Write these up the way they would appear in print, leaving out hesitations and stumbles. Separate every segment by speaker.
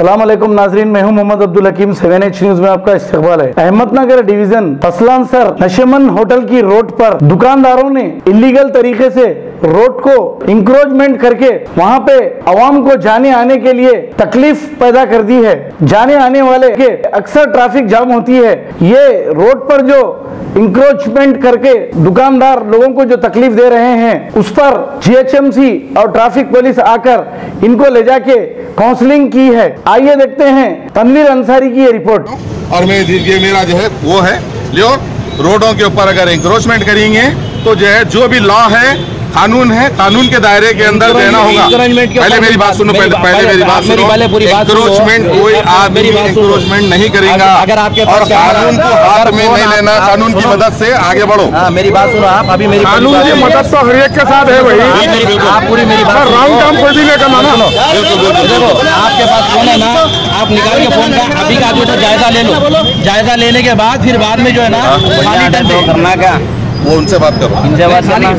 Speaker 1: अस्सलाम वालेकुम नाजरीन, मैं हूं मोहम्मद अब्दुल हकीम। 7H न्यूज में आपका इस्तकबाल है। अहमदनगर डिवीजन फसलांसर नशेमन होटल की रोड पर दुकानदारों ने इलीगल तरीके से रोड को इंक्रोचमेंट करके वहां पे आवाम को जाने आने के लिए तकलीफ पैदा कर दी है। जाने आने वाले के अक्सर ट्रैफिक जाम होती है। ये रोड पर जो इंक्रोचमेंट करके दुकानदार लोगों को जो तकलीफ दे रहे हैं, उस पर GHMC और ट्रैफिक पुलिस आकर इनको ले जाके काउंसलिंग की है। आइए देखते हैं तनवीर अंसारी की ये रिपोर्ट।
Speaker 2: और मेरा जो है वो है, लियो रोडों के ऊपर अगर इंक्रोचमेंट करेंगे तो जो है जो भी लॉ है, कानून है, कानून के दायरे के अंदर रहना होगा। पहले मेरी बात सुनो, पहले मेरी बात सुनो। इंक्रोचमेंट कोई आदमी इंक्रोचमेंट नहीं करेगा और कानून को हाथ में नहीं लेना। कानून की मदद से आगे बढ़ो।
Speaker 3: मेरी बात सुनो आप। अभी मेरी
Speaker 4: कानून की मदद तो हर एक के साथ है भाई।
Speaker 3: आप पूरी मेरी बात
Speaker 4: रॉन्ग काम कोई भी नहीं करना ना।
Speaker 3: देखो आपके पास फोन है ना, आप निकाल के फोन का अभी का जो जायजा ले लो। जायजा लेने के बाद फिर बाद में जो है ना खाली टाइम पे करना, क्या
Speaker 2: वो उनसे बात करो।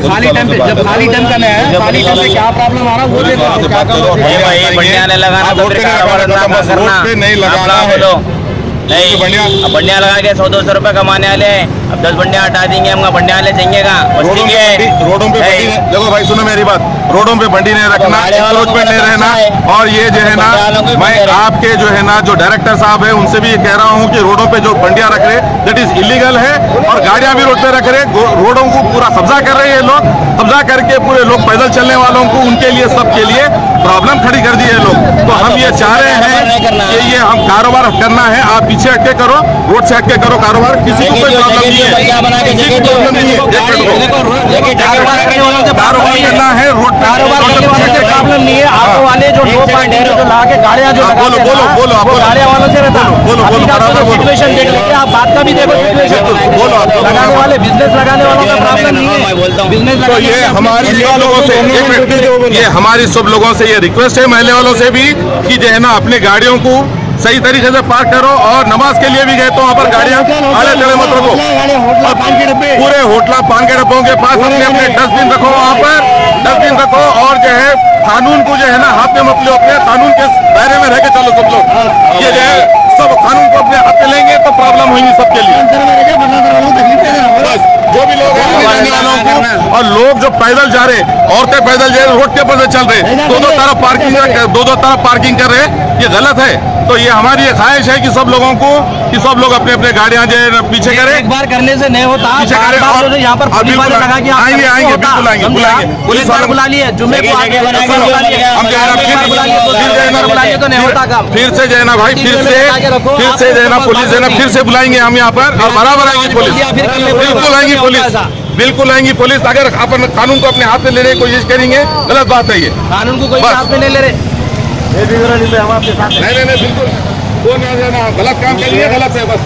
Speaker 3: खाली टाइम पे जब खाली टाइम करना है, खाली टाइम पे क्या प्रॉब्लम आ रहा है वो देखो। क्या करो
Speaker 5: बढ़िया नहीं लगाना,
Speaker 2: नहीं लगाना है।
Speaker 5: नहीं बंडिया लगा के 100-200 रुपए कमाने वाले हैं। अब 10 बंडिया हटा देंगे, हम बंडिया वाले चाहिएगा।
Speaker 2: रोडों पे देखो भाई, सुनो मेरी बात। रोडों पे बंडी नहीं रखना, इंक्रोचमेंट नहीं रहना। और ये जो है ना, मैं आपके जो है ना जो डायरेक्टर साहब है उनसे भी ये कह रहा हूँ कि रोडों पे जो बंडियां रख रहे दैट इज इलीगल है। और गाड़ियां भी रोड पे रख रहे, रोडों को पूरा कब्जा कर रहे हैं लोग। कब्जा करके पूरे लोग पैदल चलने वालों को, उनके लिए, सबके लिए प्रॉब्लम खड़ी कर दी है लोग। तो हम ये चाह रहे हैं कि ये हम कारोबार करना है, आप पीछे हटके करो, रोड से हटके करो कारोबार। किसी को कोई प्रॉब्लम नहीं है, किसी को प्रॉब्लम नहीं है। कारोबार करना है, रोड
Speaker 3: प्रॉब्लम नहीं है। ऑटो वाले जो 2.0 जो ला के गाड़ियां जो
Speaker 2: बोलो
Speaker 3: गाड़ियां वालों से रहता।
Speaker 2: बोलो
Speaker 3: सिचुएशन देख लेते, आप बात का भी देखो।
Speaker 2: बोलो
Speaker 3: लगाने वाले, बिजनेस लगाने वालों का प्रॉब्लम नहीं है। बिजनेस
Speaker 2: तो ये हमारी सब लोगों से, ये हमारी सब लोगों से ये रिक्वेस्ट है, महल्ले वालों से भी, कि जो है ना अपनी गाड़ियों को सही तरीके से पार्क करो। और नमाज के लिए भी गए तो वहाँ पर गाड़ियाँ आड़े टेढ़े मत रखो। पूरे होटल पान के डब्बों के पास अपने अपने डस्टबिन रखो, वहाँ पर डस्टबिन रखो। और जो है कानून को जो है ना हाथ में मत लो, अपने कानून के दायरे में रह के चलो सब लोग। ये जो है सब कानून को अपने हाथ में लेंगे तो प्रॉब्लम होगी सबके लिए। जो भी लोग हैं और लोग जो पैदल जा रहे, औरतें पैदल जा रहे, रोड के ऊपर से चल रहे, दो तरफ पार्किंग कर रहे, ये गलत है। तो ये हमारी ये ख्वाहिश है कि सब लोगों को, कि सब लोग अपने अपने गाड़ियां जो है पीछे करें।
Speaker 3: एक बार करने से नहीं होता,
Speaker 2: पीछे करें। और
Speaker 3: यहाँ पर
Speaker 2: आएंगे बिल्कुल आएंगे, बुलाएंगे।
Speaker 3: पुलिस वाले बुला लिए, जुम्मे को आगे
Speaker 2: हम फिर से जो है ना भाई, फिर से जो है ना पुलिस है ना, फिर से बुलाएंगे हम यहाँ पर। और बराबर आएंगी पुलिस, बिल्कुल आएंगी पुलिस, बिल्कुल आएंगी पुलिस। अगर अपन कानून को अपने हाथ में लेने की कोशिश करेंगे, गलत बात है ये।
Speaker 3: कानून को कोई हाथ में नहीं ले रहे।
Speaker 2: नहीं बिल्कुल वो ना गलत काम के लिए गलत है, बस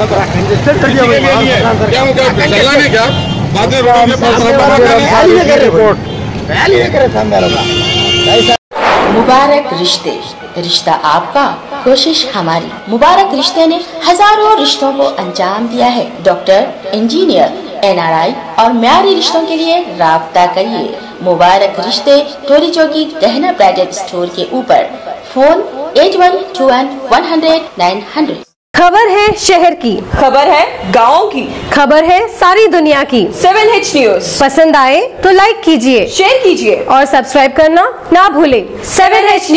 Speaker 2: क्या बाद में
Speaker 6: मुबारक रिश्ते, रिश्ता आपका, कोशिश हमारी। मुबारक रिश्ते ने हजारों रिश्तों को अंजाम दिया है। डॉक्टर, इंजीनियर, NRI और म्यारी रिश्तों के लिए राब्ता करिए। मुबारक रिश्ते, टोरी चौकी, गहना ब्राइडल स्टोर के ऊपर। फोन 8121-100-900।
Speaker 7: खबर है शहर की,
Speaker 8: खबर है गाँव की,
Speaker 7: खबर है सारी दुनिया की।
Speaker 8: 7H न्यूज
Speaker 7: पसंद आए तो लाइक कीजिए,
Speaker 8: शेयर कीजिए
Speaker 7: और सब्सक्राइब करना ना भूले।
Speaker 8: 7H news.